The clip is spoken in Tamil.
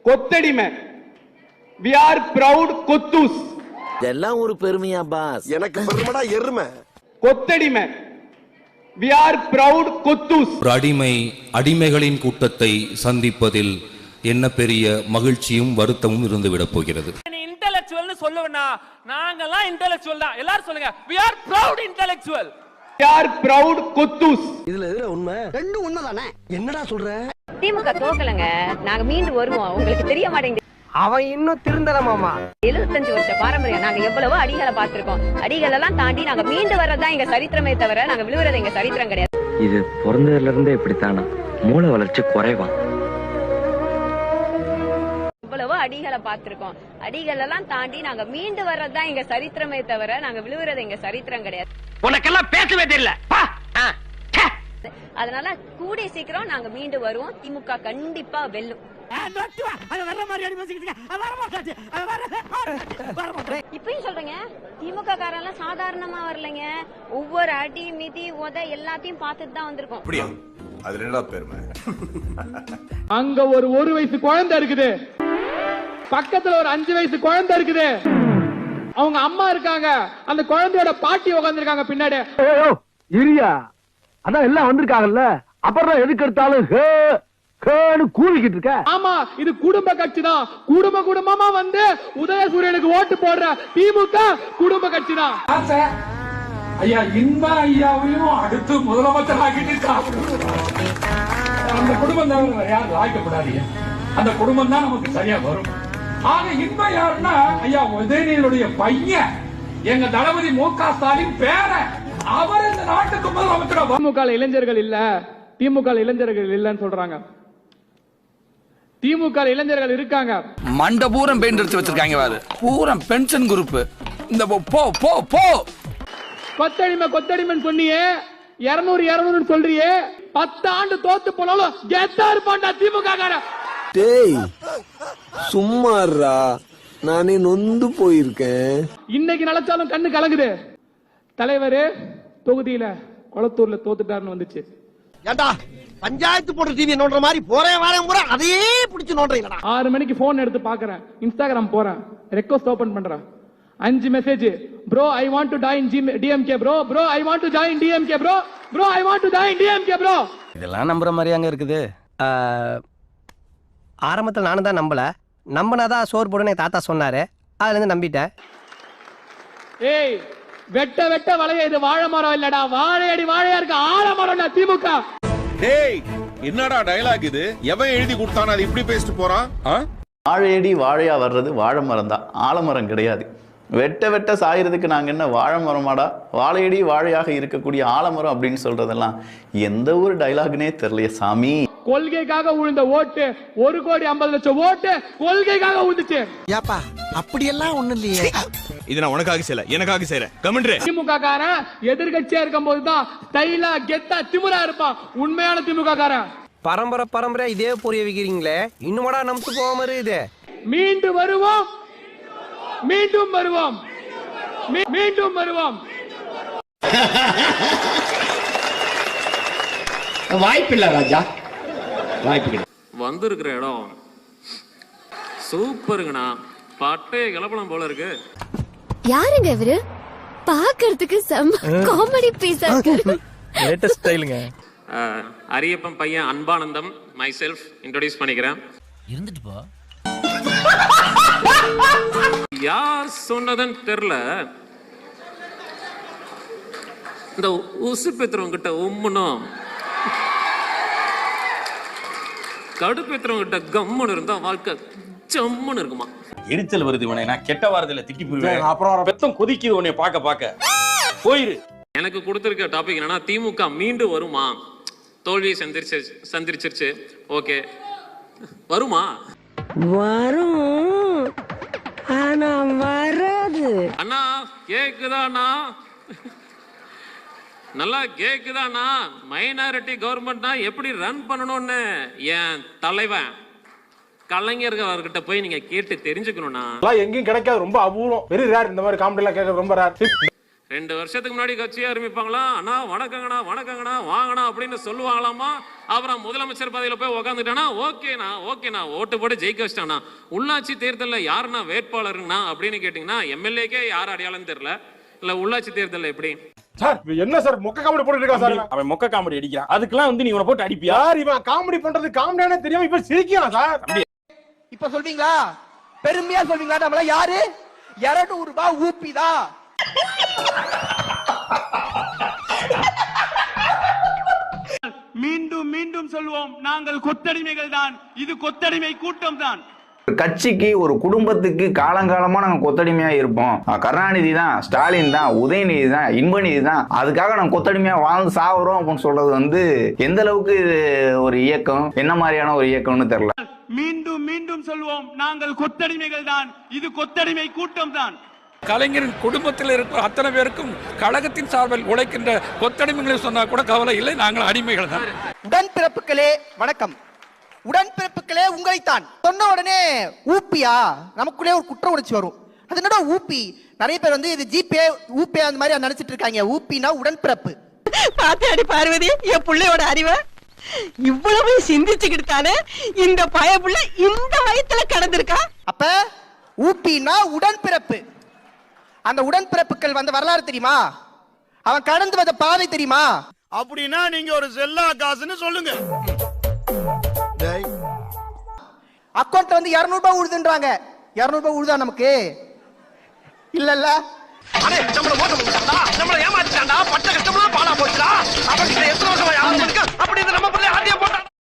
கொத்தடிமை. We are proud கொத்தூஸ். இதெல்லாம் ஒரு பெருமையா பாஸ்? எனக்கு பெருமைடா எருமை. கொத்தடிமை. We are proud கொத்தூஸ். ஒரு அடிமைகளின் கூட்டத்தை சந்திப்பதில் என்ன பெரிய மகிழ்ச்சியும் வருத்தமும் இருந்துவிடப் போகிறது. இன்டெலெக்சுவல் சொல்லுவனா? நாங்கெல்லாம் இன்டெலெக்சுவல் தான். எல்லாரும் சொல்லுங்க. We are proud intellectual. We are proud கொத்தூஸ். இதுல எதுல உண்மை? ரெண்டும் உண்மைதானே. என்னடா சொல்ற? திமுக தோக்கலங்க, நாங்க மீண்டு வருவோம். உங்களுக்கு தெரிய மாட்டேங்குது. அவன் இன்னும் திருந்தல மாமா. 75 வருஷ பாரம்பரியம். நாங்க எவ்வளவோ அடிகளை பார்த்திருக்கோம். அடிகள் எல்லாம் தாண்டி நாங்க மீண்டு வர்றதுதான் எங்க சரித்திரமே தவிர நாங்க விழுவுறது எங்க சரித்திரம் கிடையாது. இது பிறந்ததுல இருந்தே இப்படித்தானா? மூளை வளர்ச்சி குறைவா? எவ்வளவோ அடிகளை பார்த்திருக்கோம். அடிகள் எல்லாம் தாண்டி நாங்க மீண்டு வர்றதுதான் எங்க சரித்திரமே தவிர நாங்க விழுவுறது எங்க சரித்திரம் கிடையாது. உனக்கெல்லாம் பேசவே தெரியல. அதனால கூடிய சீக்கிரம் நாங்க மீண்டு வருவோம். திமுக கண்டிப்பா வெல்லும். இப்பயும் சொல்றேங்க, திமுக காரெல்லாம் சாதாரணமா வரலைங்க. ஒவ்வொரு அடி மிதி உத எல்லாத்தையும் பார்த்துட்டு தான் வந்திருக்கோம். அது என்னடா பெருமை? அங்க ஒரு வயசு குழந்தை இருக்குது, பக்கத்துல ஒரு 5 வயசு குழந்தை இருக்குது, அவங்க அம்மா இருக்காங்க, அந்த குழந்தையோட பாட்டி உட்கார்ந்திருக்காங்க பின்னாடி. இரியா, அதான் எல்லாம் வந்திருக்காங்கல்ல, அப்புறம் எதுக்கு எடுத்தாலும் கூலிக்கிட்டு இருக்க. ஆமா, இது குடும்ப கட்சி தான். குடும்பமா வந்து உதயசூரியனுக்கு ஓட்டு போடுற திமுக குடும்ப கட்சி தான். ஐயா இன்பா ஐயாவையும் அடுத்து முதலமைச்சர் ஆக்கிட்டு அந்த குடும்பம் தான் யாரும் ஆக்கப்படாதீங்க. அந்த குடும்பம் தான் நமக்கு சரியா வரும். ஆக இன்பா யாருன்னா ஐயா உதயநிதியுடைய பையன், எங்க தளபதி மு.க. ஸ்டாலின் பேர. அவர் இந்த நாட்டுக்கு முதலமைச்சர். திமுக இளைஞர்கள் இல்ல, திமுக இளைஞர்கள் இல்லன்னு சொல்றாங்க. திமுக இளைஞர்கள் இருக்காங்க. மண்ட பூரம் பெயிண்ட் அடிச்சு வச்சிருக்காங்க பாரு. Pooram pension group. இந்த போ போ போ கொத்தடிமை சொன்னியே, 200 சொல்றியே. 10 ஆண்டு தோத்து போனாலும் கெத்தா இருப்பான்டா திமுக காரன். டேய் சும்மாறா, நானே நொந்து போயிருக்கேன். இன்னைக்கு நினைச்சாலும் கண்ணு கலங்குது. தலைவர் தொகுதியில கொளத்தூர்ல தோத்துட்டாருன்னு வந்துச்சு. ஏண்டா பஞ்சாயத்து போடுற டிவி நோண்டுற மாதிரி போறேன் வரேன் பூரா அதையே பிடிச்சு நோண்டுறீங்களா? 6 மணிக்கு போன் எடுத்து பாக்குறேன், இன்ஸ்டாகிராம் போறேன், ரெக்வெஸ்ட் ஓபன் பண்றேன். 5 message. Bro I want to join DMK bro. Bro I want to join DMK bro. Bro I want to join DMK bro. இதெல்லாம் நம்புற மாதிரி அங்க இருக்குது. ஆரம்பத்தில் நானும் தான் நம்பினாதான் சோறு போடுன்னு என் தாத்தா சொன்னாரு. அதுல இருந்து நம்பிட்டேன். ஏய், வெட்ட வளைய இது வாழை மரம் இல்லடா, வாழையடி வாழையா இருக்கு ஆலமரம்டா திமுக. டேய் என்னடா டயலாக் இது? எவன் எழுதி கொடுத்தானே அது இப்படி பேசிட்டு போறான்? வாழையடி வாழையா வர்றது வாழை மரம் தான், ஆலமரம் கிடையாது. வெட்ட சாயறதுக்கு நாங்க என்ன வாழை மரமாடா? வாழையடி வாழையாக இருக்கக்கூடிய ஆலமரம் அப்படின்னு சொல்றதெல்லாம் எந்த ஒரு டைலாக்னே தெரியலையே சாமி. கொள்கைக்காக விழுந்த ஓட்டு 1,50,00,000 ஓட்டு கொள்கைக்காக விழுந்துச்சு. ஏப்பா அப்படியெல்லாம் ஒண்ணு இல்லையே. இது நான் உனக்காக செய்யல, எனக்காக செய்யறேன். கமெண்ட்ரே. திமுக காரன் எதிர்கட்சியா இருக்கும் போதுதான் ஸ்டைலா கெத்தா திமுறா இருப்பான் உண்மையான திமுக காரன். பரம்பரை இதே புரிய வைக்கிறீங்களே, இன்னும்டா நம்பிட்டு போகாம இருக்குது. மீண்டும் வருவோம், மீண்டும் வருவோம், மீண்டும் வருவோம். வாய்ப்பில்லை ராஜா, வாய்ப்பு. வந்திருக்கிற இடம் சூப்பருங்கண்ணா. பட்டைய கிளப்பலாம் போல இருக்கு. யாருங்க இவரு? பாக்குறதுக்கு செம்ம காமெடி பீஸா இருக்கு. லேட்டஸ்ட் ஸ்டைலுங்க. அரியப்பன் பையன் அன்பானந்தம், மை செல்ஃப் இன்ட்ரோடியூஸ் பண்ணிக்கிறேன். இருந்துட்டு போ. யார் சொன்னதுன்னு தெரியல, இந்த உசுப்பேத்துறவங்க கிட்ட உம்முனும் கடுப்பேத்துறவங்க கிட்ட கம்முன்னு இருந்தா வாழ்க்கை ஜம்முன்னு இருக்குமா. எரிச்சல் வருது உனே, நான் கெட்ட வாரத்துல திட்டி போயிருவேன். அப்புறம் பெத்தம் கொதிக்குது உன்னை பார்க்க போயிரு. எனக்கு கொடுத்திருக்க டாபிக் என்னன்னா, திமுக மீண்டு வருமா? தோல்வியை சந்திரிச்சிருச்சு. ஓகே, வருமா? வரும், ஆனா வராது. அண்ணா கேக்குதாண்ணா? நல்லா கேக்குதாண்ணா? மைனாரிட்டி கவர்மெண்ட்னா எப்படி ரன் பண்ணணும்னு என் தலைவன் கலைஞர்கள் அவர்கிட்ட போய் நீங்க கேட்டு தெரிஞ்சுக்கணும்னா. எங்கேயும் கிடைக்காது, ரொம்ப அபூர்வம், வெரி ரேர். இந்த மாதிரி காமெடி எல்லாம் கேட்க ரொம்ப ரேர். 2 வருஷத்துக்கு முன்னாடி கட்சி ஆரம்பிப்பாங்களா, அண்ணா வணக்கங்கண்ணா வணக்கங்கண்ணா வாங்கண்ணா அப்படின்னு சொல்லுவாங்களாமா. அப்புறம் முதலமைச்சர் பதவியில போய் உக்காந்துட்டானா ஓகேண்ணா ஓட்டு போட்டு ஜெயிக்க வச்சிட்டானா. உள்ளாட்சி தேர்தலில் யாருன்னா வேட்பாளருங்கண்ணா அப்படின்னு கேட்டீங்கன்னா எம்எல்ஏக்கே யார் அடையாளம் தெரியல. இல்ல உள்ளாட்சி தேர்தல் எப்படி சார் என்ன சார் மொக்க காமெடி போட்டு இருக்கா சார்? அவன் மொக்க காமெடி அடிக்கிறான், அதுக்கெல்லாம் வந்து நீ இவனை போட்டு அடிப்பியா? யார் இவன் காமெடி பண்றது காமெடியானே தெரியாம இப்ப சிரிக்கிறான் சார். இப்ப சொல்வீங்களா, பெருமையா சொல்வீங்களா நம்மள யாரு 200 ரூபாய் ஊப்பிதா? மீண்டும் மீண்டும் சொல்வோம், நாங்கள் கொத்தடிமைகள் தான். இது கொத்தடிமை கூட்டம் தான். கட்சிக்கு ஒரு குடும்பத்துக்கு காலங்காலமா நாங்க கொத்தடிமையா இருப்போம். கருணாநிதி தான், ஸ்டாலின் தான், உதயநிதி தான், இன்பநிதி தான், அதுக்காக நாங்க கொத்தடிமையா வாழ்ந்து சாகுறோம் அப்படின்னு சொல்றது வந்து எந்த அளவுக்கு ஒரு இயக்கம், என்ன மாதிரியான ஒரு இயக்கம்னு தெரியல. மீண்டும் மீண்டும் சொல்வோம், நாங்கள் கொத்தடிமைகள் தான். இது கொத்தடிமை கூட்டம் தான். கலைஞரின் குடும்பத்தில் இருக்கிற அத்தனை பேருக்கும் கழகத்தின் சார்பில் உழைக்கின்ற கொத்தடிமைகளை சொன்னா கூட கவலை இல்லை, நாங்கள் அடிமைகள் தான். உடன்பிறப்புகளே வணக்கம். உடன்பிறப்புகளே உங்களைத்தான் சொன்ன உடனே ஊப்பியா, நமக்குள்ளே ஒரு குற்ற உணர்ச்சி வரும். அது என்னடா ஊப்பி? நிறைய பேர் வந்து இது ஜிபே ஊப்பே அந்த மாதிரி நினைச்சிட்டு இருக்காங்க. ஊப்பினா உடன்பிறப்பு. பாத்தியாடி பார்வதி என் பிள்ளையோட அறிவை இவ்வளவு சிந்திச்சுக்கிட்டு தானே இந்த பயப்புள்ள இந்த வயத்துல கடந்திருக்கா. அப்ப ஊப்பினா உடன்பிறப்பு. அந்த உடன்பிறப்புகள் வந்த வரலாறு தெரியுமா? அவன் கடந்து வந்த பாதை தெரியுமா? அப்படின்னா நீங்க ஒரு செல்லா காசுன்னு சொல்லுங்க. அக்கௌண்ட்ல வந்து 200 ரூபாய் உழுதுன்றாங்க. 200 ரூபாய் உழுதா நமக்கு? இல்லல்ல. அடே நம்மள மோசம் பண்ணிட்டான்டா, நம்மள ஏமாத்திட்டான்டா, பட்ட கஷ்டமா பாலா போச்சுடா. அப்படி எத்தனை வருஷமா யாரும் அப்படி நம்ம பிள்ளை ஆடியே போட்டான்.